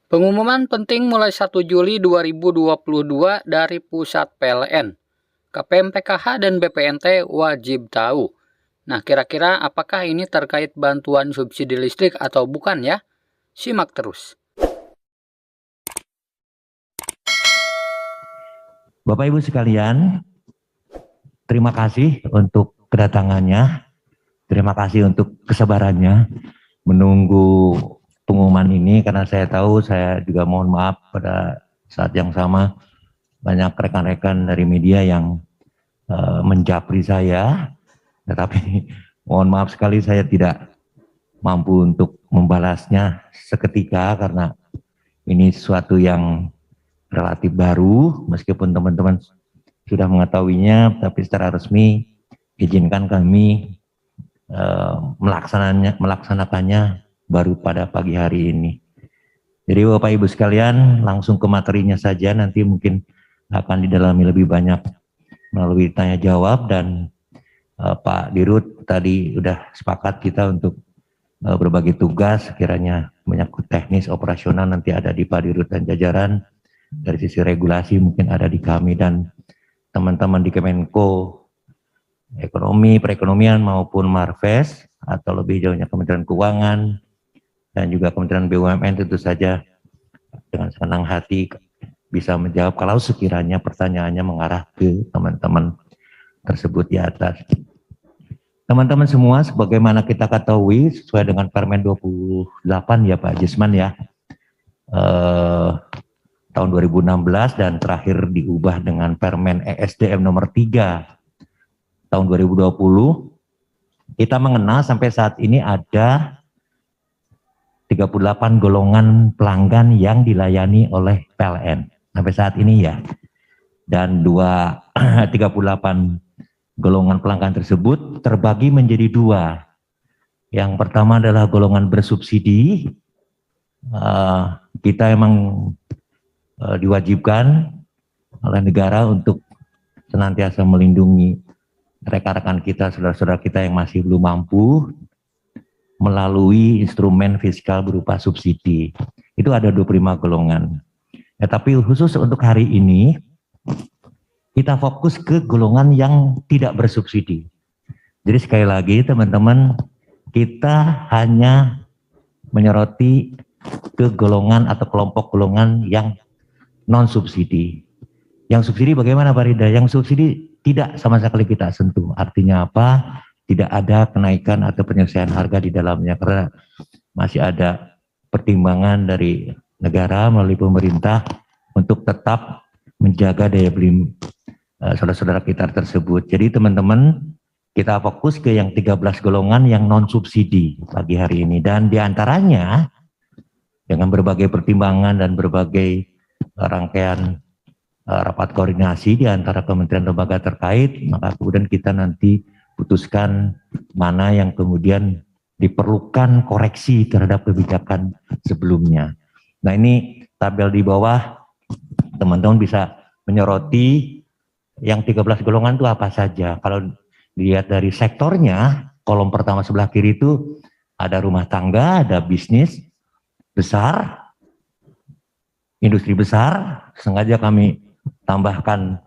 Pengumuman penting mulai 1 Juli 2022 dari Pusat PLN. KPM PKH dan BPNT wajib tahu. Nah, kira-kira apakah ini terkait bantuan subsidi listrik atau bukan ya? Simak terus. Bapak Ibu sekalian, terima kasih untuk kedatangannya. Terima kasih untuk kesabarannya menunggu pengumuman ini, karena saya tahu, saya juga mohon maaf pada saat yang sama banyak rekan-rekan dari media yang menjapri saya, tetapi mohon maaf sekali saya tidak mampu untuk membalasnya seketika karena ini sesuatu yang relatif baru, meskipun teman-teman sudah mengetahuinya, tapi secara resmi izinkan kami melaksanakannya baru pada pagi hari ini. Jadi Bapak Ibu sekalian, langsung ke materinya saja, nanti mungkin akan didalami lebih banyak melalui tanya jawab, dan Pak Dirut tadi sudah sepakat kita untuk berbagi tugas, kiranya menyangkut teknis operasional nanti ada di Pak Dirut dan jajaran, dari sisi regulasi mungkin ada di kami dan teman-teman di Kemenko Ekonomi, Perekonomian maupun Marves, atau lebih jauhnya Kementerian Keuangan dan juga Kementerian BUMN, tentu saja dengan senang hati bisa menjawab kalau sekiranya pertanyaannya mengarah ke teman-teman tersebut di atas. Teman-teman semua, sebagaimana kita ketahui sesuai dengan Permen 28 ya Pak Jisman ya, tahun 2016 dan terakhir diubah dengan Permen ESDM nomor 3 tahun 2020, kita mengenal sampai saat ini ada 38 golongan pelanggan yang dilayani oleh PLN sampai saat ini ya. Dan 38 golongan pelanggan tersebut terbagi menjadi dua. Yang pertama adalah golongan bersubsidi. Kita emang diwajibkan oleh negara untuk senantiasa melindungi rekan-rekan kita, saudara-saudara kita yang masih belum mampu melalui instrumen fiskal berupa subsidi. Itu ada 25 golongan. Ya, tapi khusus untuk hari ini kita fokus ke golongan yang tidak bersubsidi. Jadi sekali lagi teman-teman, kita hanya menyoroti ke golongan atau kelompok golongan yang non subsidi. Yang subsidi bagaimana Pak Rida? Yang subsidi tidak sama sekali kita sentuh. Artinya apa? Tidak ada kenaikan atau penyelesaian harga di dalamnya, karena masih ada pertimbangan dari negara melalui pemerintah untuk tetap menjaga daya beli saudara-saudara kita tersebut. Jadi teman-teman, kita fokus ke yang 13 golongan yang non subsidi pagi hari ini, dan diantaranya dengan berbagai pertimbangan dan berbagai rangkaian rapat koordinasi di antara kementerian lembaga terkait, maka kemudian kita nanti putuskan mana yang kemudian diperlukan koreksi terhadap kebijakan sebelumnya. Nah, ini tabel di bawah, teman-teman bisa menyoroti yang 13 golongan itu apa saja. Kalau dilihat dari sektornya, kolom pertama sebelah kiri itu ada rumah tangga, ada bisnis besar, industri besar. Sengaja kami tambahkan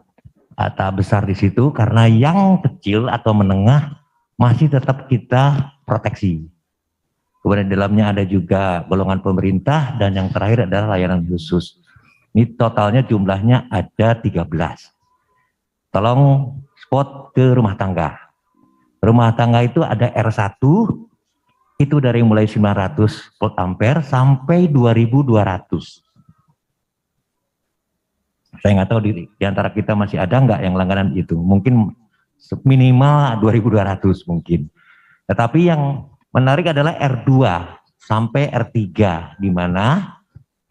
kata besar di situ karena yang kecil atau menengah masih tetap kita proteksi. Kemudian di dalamnya ada juga golongan pemerintah, dan yang terakhir adalah layanan khusus. Ini totalnya jumlahnya ada 13. Tolong spot ke rumah tangga. Rumah tangga itu ada R1, itu dari mulai 900 volt ampere sampai 2200. Saya nggak tahu di antara kita masih ada nggak yang langganan itu. Mungkin minimal 2200 mungkin. Tetapi yang menarik adalah R2 sampai R3, di mana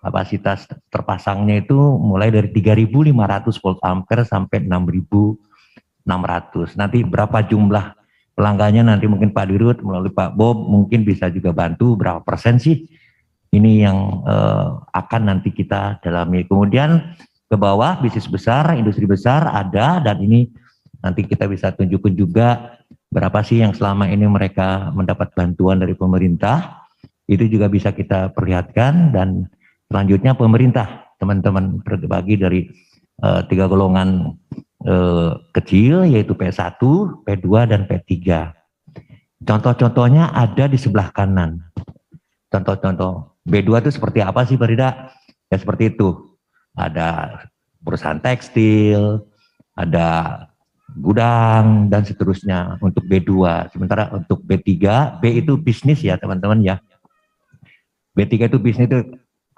kapasitas terpasangnya itu mulai dari 3500 volt ampere sampai 6600. Nanti berapa jumlah pelanggannya, nanti mungkin Pak Dirut melalui Pak Bob mungkin bisa juga bantu berapa persen sih. Ini yang akan nanti kita dalami. Kemudian ke bawah bisnis besar, industri besar ada, dan ini nanti kita bisa tunjukkan juga berapa sih yang selama ini mereka mendapat bantuan dari pemerintah. Itu juga bisa kita perlihatkan, dan Selanjutnya pemerintah, teman-teman, terbagi dari 3 golongan kecil, yaitu P1, P2, dan P3. Contoh-contohnya ada di sebelah kanan. Contoh-contoh B2 itu seperti apa sih, Pak Rida? Ya seperti itu. Ada perusahaan tekstil, ada gudang, dan seterusnya untuk B2. Sementara untuk B3, B itu bisnis ya teman-teman ya. B3 itu bisnis itu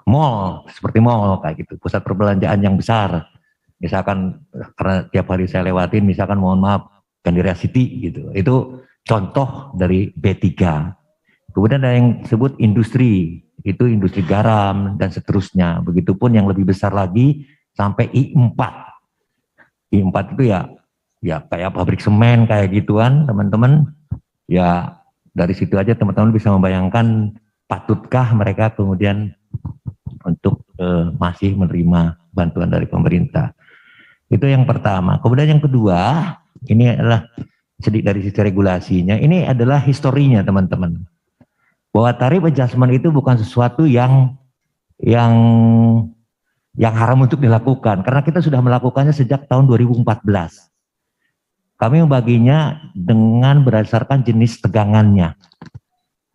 mall, seperti mall kayak gitu, pusat perbelanjaan yang besar. Misalkan karena tiap hari saya lewatin, misalkan mohon maaf, Gandaria City gitu. Itu contoh dari B3. Kemudian ada yang disebut industri, itu industri garam dan seterusnya. Begitupun yang lebih besar lagi sampai I4. I4 itu ya kayak pabrik semen kayak gituan, teman-teman. Ya dari situ aja teman-teman bisa membayangkan patutkah mereka kemudian untuk masih menerima bantuan dari pemerintah. Itu yang pertama. Kemudian yang kedua, ini adalah sedikit dari sisi regulasinya. Ini adalah historinya teman-teman. Bahwa tarif adjustment itu bukan sesuatu yang haram untuk dilakukan, karena kita sudah melakukannya sejak tahun 2014. Kami membaginya dengan berdasarkan jenis tegangannya.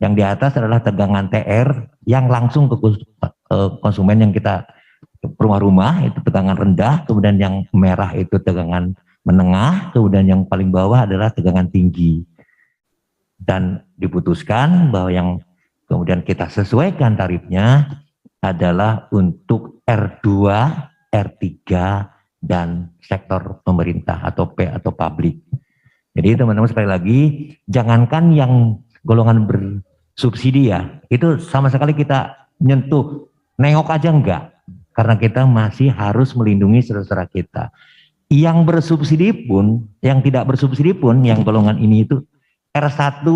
Yang di atas adalah tegangan TR yang langsung ke konsumen yang kita rumah-rumah, itu tegangan rendah, kemudian yang merah itu tegangan menengah, kemudian yang paling bawah adalah tegangan tinggi. Dan diputuskan bahwa yang kemudian kita sesuaikan tarifnya adalah untuk R2, R3, dan sektor pemerintah atau P atau publik. Jadi teman-teman sekali lagi, jangankan yang golongan bersubsidi ya, itu sama sekali kita nyentuh, nengok aja enggak. Karena kita masih harus melindungi saudara-saudara kita. Yang bersubsidi pun, yang tidak bersubsidi pun, yang golongan ini itu R1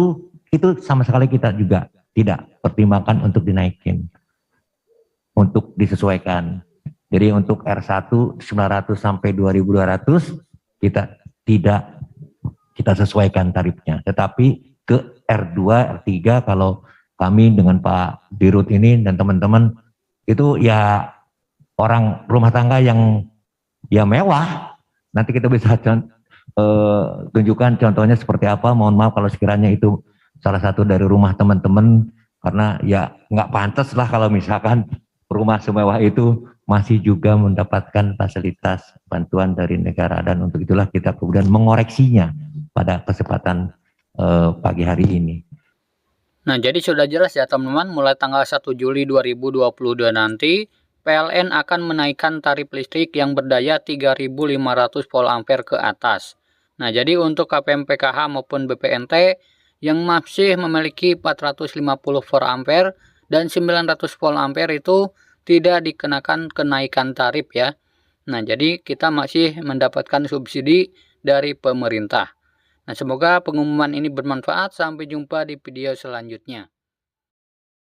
itu sama sekali kita juga tidak pertimbangkan untuk dinaikin, untuk disesuaikan. Jadi untuk R1 900 sampai 2200 kita tidak kita sesuaikan tarifnya. Tetapi ke R2, R3 kalau kami dengan Pak Dirut ini dan teman-teman itu ya orang rumah tangga yang ya mewah. Nanti kita bisa tunjukkan contohnya seperti apa. Mohon maaf kalau sekiranya itu salah satu dari rumah teman-teman, karena ya nggak pantas lah kalau misalkan rumah semewah itu masih juga mendapatkan fasilitas bantuan dari negara, dan untuk itulah kita kemudian mengoreksinya pada kesempatan pagi hari ini. Nah, jadi sudah jelas ya teman-teman, mulai tanggal 1 Juli 2022 nanti PLN akan menaikkan tarif listrik yang berdaya 3.500 volt ampere ke atas. Nah, jadi untuk KPM PKH maupun BPNT yang masih memiliki 450 volt ampere dan 900 volt ampere itu tidak dikenakan kenaikan tarif ya. Nah, jadi kita masih mendapatkan subsidi dari pemerintah. Nah, semoga pengumuman ini bermanfaat. Sampai jumpa di video selanjutnya.